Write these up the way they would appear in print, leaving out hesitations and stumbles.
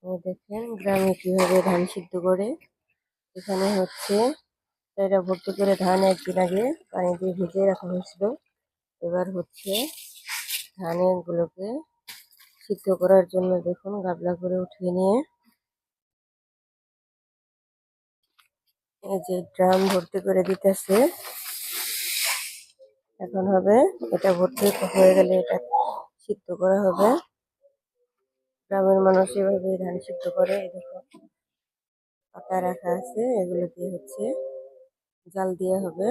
দেখেন গ্রামে কিভাবে ধান সিদ্ধ করে। এখানে হচ্ছে এটা ভর্তি করে ধান একদিন আগে পানি দিয়ে ভিজিয়ে রাখা হয়েছিল। এবার হচ্ছে ধানের গুলোকে সিদ্ধ করার জন্য দেখুন গাবলা করে উঠিয়ে নিয়ে এই যে ড্রাম ভর্তি করে দিতেছে। এখন হবে এটা ভর্তি হয়ে গেলে এটা সিদ্ধ করা হবে। গ্রামের মানুষ এভাবে ধান সিদ্ধ করে। এই দেখো পাতা রাখা আছে, এগুলো দিয়ে হচ্ছে জাল দেওয়া হবে।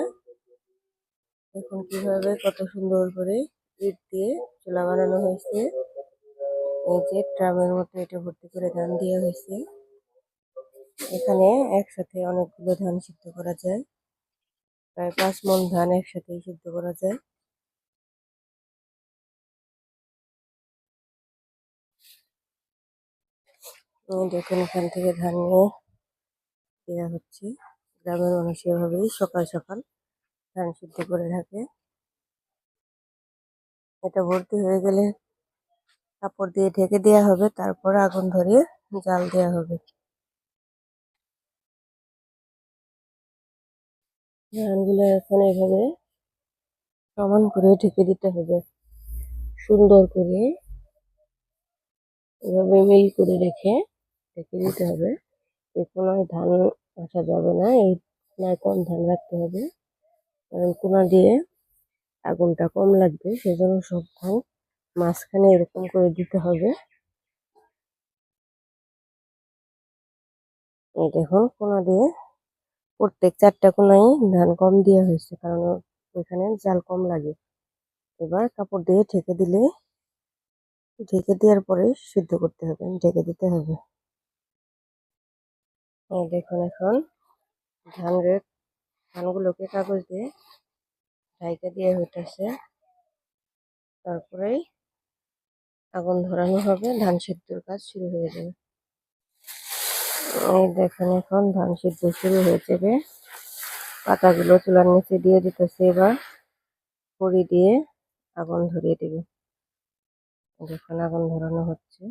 দেখুন কিভাবে কত সুন্দর করে ইট দিয়ে চুলা বানানো হয়েছে। এই যে ড্রামের মতো এটা ভর্তি করে ধান দেওয়া হয়েছে। এখানে একসাথে অনেকগুলো ধান সিদ্ধ করা যায়, প্রায় 5 মণ ধান একসাথেই সিদ্ধ করা যায়। দেখুন এখান থেকে ধান নিয়ে দেওয়া হচ্ছে। গ্রামের মানুষ এভাবেই সকাল সকাল ধান সিদ্ধ করে থাকে। এটা ভর্তি হয়ে গেলে কাপড় দিয়ে ঢেকে দেওয়া হবে, তারপর আগুন ধরিয়ে জাল দেওয়া হবে। ধানগুলো এখন এভাবে সমান করে ঢেকে দিতে হবে, সুন্দর করে এভাবে মিল করে রেখে ঢেকে দিতে হবে। এ কোনায় ধান আসা যাবে না, এই কোনায় কম ধান রাখতে হবে, কারণ কোনা দিয়ে আগুনটা কম লাগবে, সেজন্য সব ধান মাঝখানে এরকম করে দিতে হবে। এই দেখুন কোনা দিয়ে প্রত্যেক 4টা কোনায় ধান কম দেওয়া হয়েছে, কারণ ওইখানে জাল কম লাগে। এবার কাপড় দিয়ে ঢেকে দেওয়ার পরে সিদ্ধ করতে হবে, ঢেকে দিতে হবে। এই দেখুন এখন ধানগুলোকে কাগজ দিয়ে ঢাইকা দিয়ে হইতেছে, তারপরেই আগুন ধরানো হবে, ধান সিদ্ধর কাজ শুরু হয়ে যাবে। এই দেখুন এখন ধান সিদ্ধ শুরু হয়ে যাবে। পাতাগুলো চুলার নিচে দিয়ে দিতেছে, এবার খড়ি দিয়ে আগুন ধরিয়ে দেবে। দেখুন আগুন ধরানো হচ্ছে।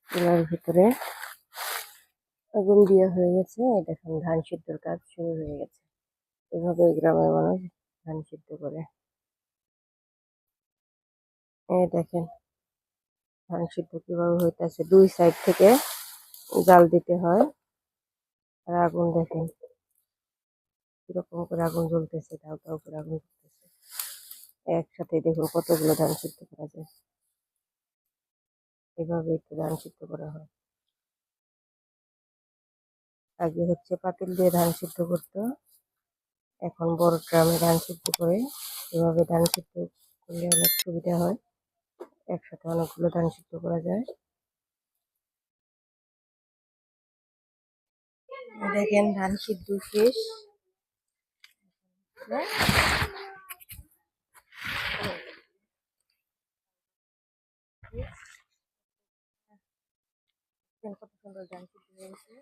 চুলার ভিতরে আগুন দেওয়া হয়ে গেছে। এই দেখুন ধান সিদ্ধর কাজ শুরু হয়ে গেছে। এভাবে গ্রামের মানুষ ধান সিদ্ধ করে। এই দেখেন ধান সিদ্ধ কিভাবে হইতেছে, 2 সাইড থেকে জাল দিতে হয়। আর আগুন দেখেন কিরকম করে আগুন জ্বলতেছে, দাও দাও করে আগুন জ্বলতেছে। একসাথে দেখুন কতগুলো ধান সিদ্ধ করা যায়। এভাবে একটু ধান সিদ্ধ করা হয়। আগে হচ্ছে পাতিল দিয়ে ধান সিদ্ধ করতো, এখন বড় ড্রামে ধান সিদ্ধ করে। এভাবে ধান সিদ্ধ করলে অনেক সুবিধা হয়, একসাথে অনেকগুলো ধান সিদ্ধ করা যায়। দেখেন ধান সিদ্ধ শেষ। কত সুন্দর ধান সিদ্ধ হয়েছে।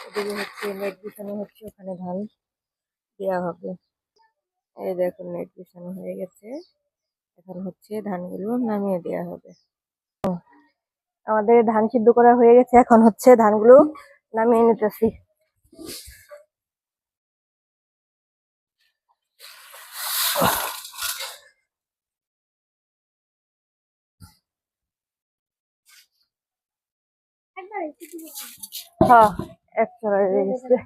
এদিকে হচ্ছে নেট বিছানো হচ্ছে, ওখানে ধান দেওয়া হবে। এই দেখুন নেট বিছানো হয়ে গেছে, এখন হচ্ছে ধানগুলো নামিয়ে দেওয়া হবে। আমাদের ধান সিদ্ধ করা হয়ে গেছে, এখন হচ্ছে ধানগুলো নামিয়ে নিতেছি। হ্যাঁ, এক চড়াই হয়ে গেছে।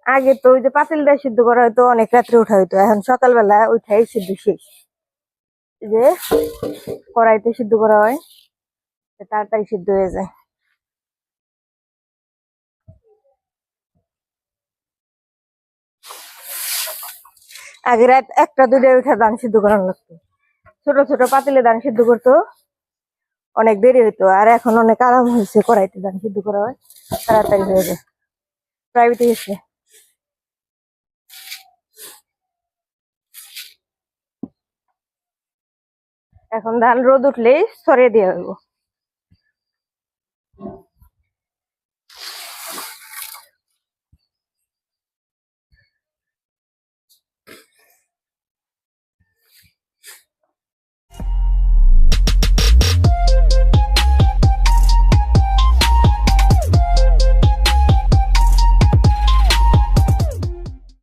আগে তো ওই যে পাতিল দিয়ে সিদ্ধ করা হয়তো অনেক রাত্রে উঠা হইতো, এখন সকালবেলা উঠাই সিদ্ধ শেষ। যে কড়াইতে সিদ্ধ করা হয়, তাড়াতাড়ি সিদ্ধ হয়ে যায়। আগে রাত 1টা 2টায় উঠে ধান সিদ্ধ করানো লাগতো, ছোট ছোট পাতিলে ধান সিদ্ধ করতো, অনেক দেরি হইতো। আর এখন অনেক আরাম হয়েছে, কড়াইতে ধান সিদ্ধ করা হয়, তাড়াতাড়ি হয়ে যায়। প্রাইভেটে গেছে। এখন ধান রোদ উঠলেই ছড়িয়ে দিয়ে হইব।